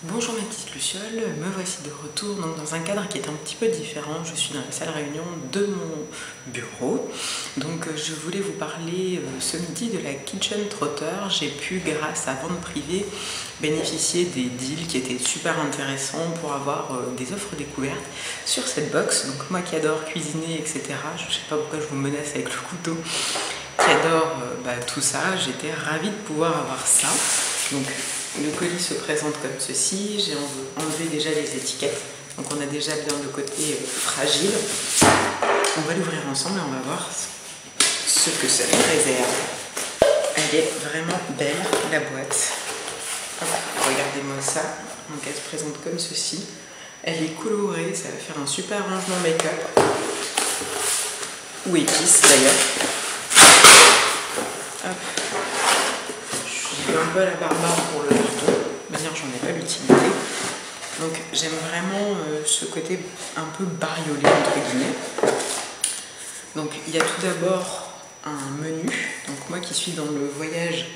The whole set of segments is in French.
Bonjour mes petites lucioles, me voici de retour donc dans un cadre qui est un petit peu différent. Je suis dans la salle réunion de mon bureau. Donc je voulais vous parler ce midi de la Kitchen Trotter. J'ai pu, grâce à vente privée, bénéficier des deals qui étaient super intéressants pour avoir des offres découvertes sur cette box. Donc moi qui adore cuisiner, etc., je ne sais pas pourquoi je vous menace avec le couteau, qui adore tout ça, j'étais ravie de pouvoir avoir ça. Donc le colis se présente comme ceci, j'ai enlevé déjà les étiquettes, donc on a déjà bien le côté fragile. On va l'ouvrir ensemble et on va voir ce que ça nous réserve. Elle est vraiment belle, la boîte. Hop, regardez-moi ça, donc elle se présente comme ceci. Elle est colorée, ça va faire un super rangement make-up, ou épices d'ailleurs. Hop. Je suis un peu à la barbare pour le marteau, de manière j'en ai pas l'utilité. Donc j'aime vraiment ce côté un peu bariolé entre guillemets. Donc il y a tout d'abord un menu. Donc moi qui suis dans le voyage,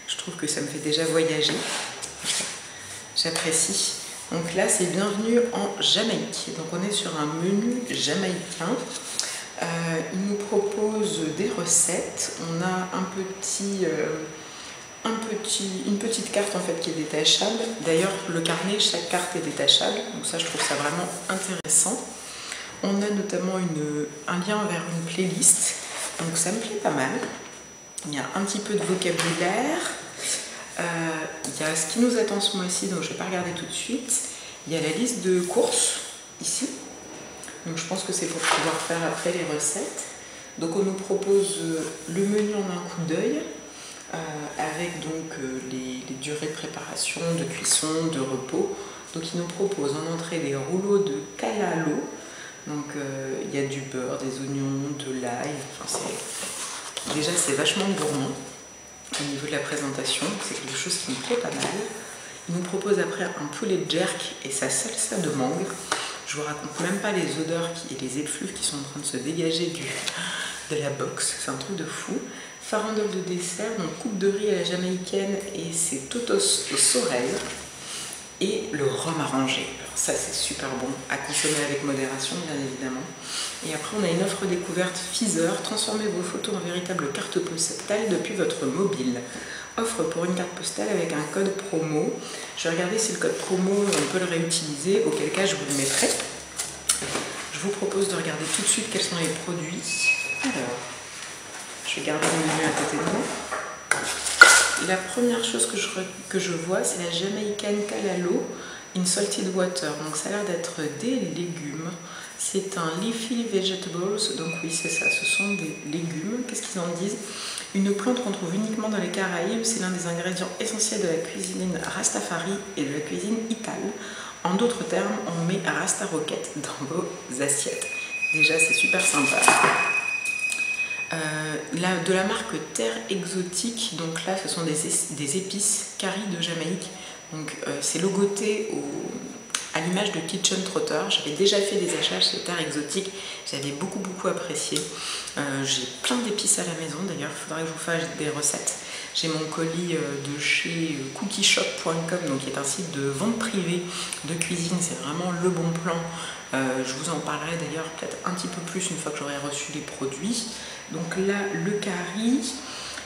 je trouve que ça me fait déjà voyager. J'apprécie. Donc là c'est bienvenue en Jamaïque. Donc on est sur un menu jamaïcain. Il nous propose des recettes. On a une petite carte en fait qui est détachable. D'ailleurs le carnet, chaque carte est détachable. Donc ça je trouve ça vraiment intéressant. On a notamment un lien vers une playlist. Donc ça me plaît pas mal. Il y a un petit peu de vocabulaire. Il y a ce qui nous attend ce mois-ci, donc je ne vais pas regarder tout de suite. Il y a la liste de courses ici. Donc je pense que c'est pour pouvoir faire après les recettes. Donc on nous propose le menu en un coup d'œil, avec donc les durées de préparation, de cuisson, de repos. Donc il nous propose en entrée des rouleaux de calalo. Donc il y a du beurre, des oignons, de l'ail. Enfin, déjà c'est vachement gourmand au niveau de la présentation. C'est quelque chose qui me plaît pas mal. Il nous propose après un poulet jerk et sa salsa de mangue. Je vous raconte même pas les odeurs et les effluves qui sont en train de se dégager de la box. C'est un truc de fou. Farandole de dessert, donc coupe de riz à la jamaïcaine et c'est totos au sorel. Et le rhum arrangé. Alors ça c'est super bon, à consommer avec modération bien évidemment. Et après on a une offre découverte Feezer, transformez vos photos en véritable carte postale depuis votre mobile. Offre pour une carte postale avec un code promo. Je vais regarder si le code promo on peut le réutiliser, auquel cas je vous le mettrai. Je vous propose de regarder tout de suite quels sont les produits. Alors, je vais garder le menu à côté de moi. La première chose que je vois, c'est la Jamaican Calalo in Salted Water. Donc ça a l'air d'être des légumes. C'est un leafy vegetables. Donc oui, c'est ça, ce sont des légumes. Qu'est-ce qu'ils en disent? Une plante qu'on trouve uniquement dans les Caraïbes. C'est l'un des ingrédients essentiels de la cuisine Rastafari et de la cuisine itale. En d'autres termes, on met Rasta Rocket dans vos assiettes. Déjà, c'est super sympa. De la marque Terre Exotique, donc là ce sont des épices curry de Jamaïque, donc c'est logoté à l'image de Kitchen Trotter. J'avais déjà fait des achats chez Terre Exotique, j'avais beaucoup apprécié. J'ai plein d'épices à la maison d'ailleurs, il faudrait que je vous fasse des recettes. J'ai mon colis de chez cookieshop.com, donc qui est un site de vente privée de cuisine, c'est vraiment le bon plan. Je vous en parlerai d'ailleurs peut-être un petit peu plus une fois que j'aurai reçu les produits. Donc là, le curry.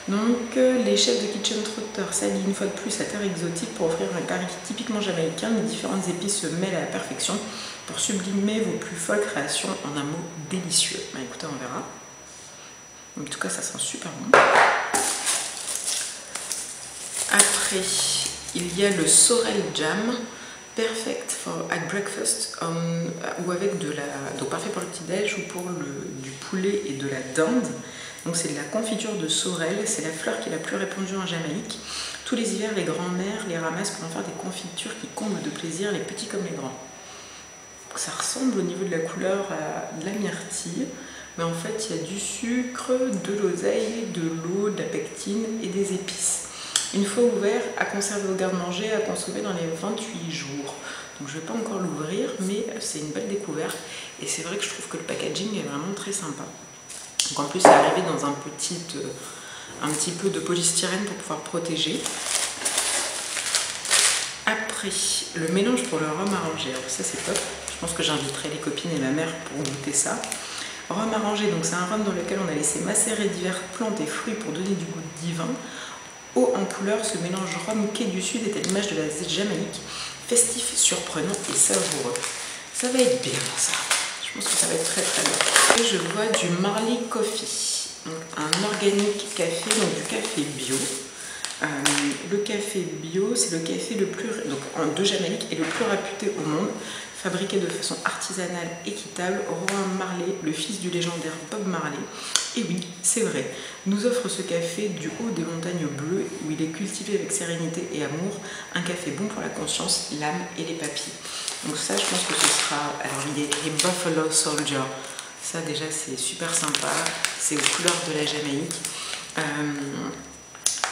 Donc les chefs de Kitchen Trotter s'allient une fois de plus à Terre Exotique pour offrir un curry typiquement jamaïcain. Les différentes épices se mêlent à la perfection pour sublimer vos plus folles créations en un mot délicieux. Bah, écoutez, on verra. En tout cas, ça sent super bon. Après, il y a le sorel jam. Perfect at breakfast, ou avec donc parfait pour le petit-déj ou pour du poulet et de la dinde. Donc c'est de la confiture de sorel, c'est la fleur qui est la plus répandue en Jamaïque. Tous les hivers, les grands-mères les ramassent pour en faire des confitures qui comblent de plaisir les petits comme les grands. Donc ça ressemble au niveau de la couleur à de la myrtille, mais en fait il y a du sucre, de l'oseille, de l'eau, de la pectine et des épices. Une fois ouvert, à conserver au garde-manger, à consommer dans les 28 jours. Donc je ne vais pas encore l'ouvrir, mais c'est une belle découverte. Et c'est vrai que je trouve que le packaging est vraiment très sympa. Donc en plus, c'est arrivé dans un petit un petit peu de polystyrène pour pouvoir protéger. Après, le mélange pour le rhum arrangé, alors ça c'est top, je pense que j'inviterai les copines et ma mère pour goûter ça. Rhum arrangé, donc c'est un rhum dans lequel on a laissé macérer diverses plantes et fruits pour donner du goût divin. Haut en couleur, ce mélange rhum quai du Sud est à l'image de la Jamaïque, festif, surprenant et savoureux. Ça va être bien ça, je pense que ça va être très très bien. Et je vois du Marley Coffee, donc un organique café, donc du café bio. Le café bio, c'est le café le plus, donc de Jamaïque et le plus réputé au monde, fabriqué de façon artisanale, équitable. Rowan Marley, le fils du légendaire Bob Marley, et oui, c'est vrai, nous offre ce café du haut des montagnes bleues où il est cultivé avec sérénité et amour, un café bon pour la conscience, l'âme et les papilles. Donc ça, je pense que ce sera, alors il est écrit Buffalo Soldier, ça déjà c'est super sympa, c'est aux couleurs de la Jamaïque.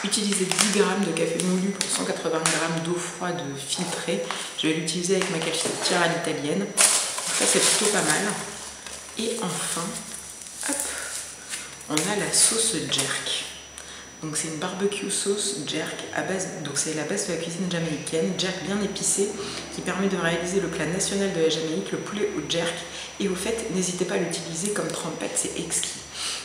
Utiliser 10 g de café moulu pour 180 g d'eau froide filtrée. Je vais l'utiliser avec ma cafetière à l'italienne. Ça c'est plutôt pas mal. Et enfin, hop, on a la sauce jerk. Donc c'est une barbecue sauce jerk à base, donc c'est la base de la cuisine jamaïcaine, jerk bien épicé, qui permet de réaliser le plat national de la Jamaïque, le poulet au jerk. Et au fait, n'hésitez pas à l'utiliser comme trempette, c'est exquis.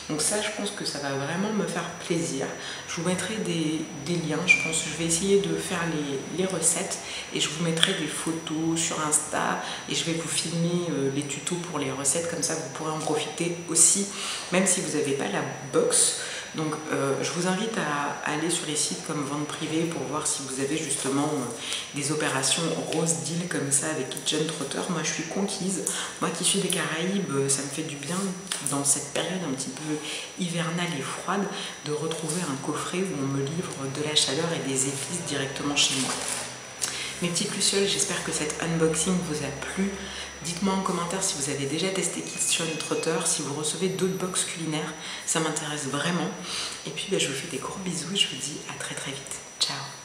Donc ça, je pense que ça va vraiment me faire plaisir. Je vous mettrai des liens, je pense que je vais essayer de faire les recettes et je vous mettrai des photos sur Insta et je vais vous filmer les tutos pour les recettes, comme ça vous pourrez en profiter aussi, même si vous n'avez pas la box. Donc je vous invite à aller sur les sites comme Vente Privée pour voir si vous avez justement des opérations rose deal comme ça avec Kitchen Trotter. Moi je suis conquise, moi qui suis des Caraïbes, ça me fait du bien dans cette période un petit peu hivernale et froide de retrouver un coffret où on me livre de la chaleur et des épices directement chez moi. Mes petits lucioles, j'espère que cet unboxing vous a plu. Dites-moi en commentaire si vous avez déjà testé Kitchen Trotter, si vous recevez d'autres box culinaires, ça m'intéresse vraiment. Et puis je vous fais des gros bisous et je vous dis à très très vite. Ciao!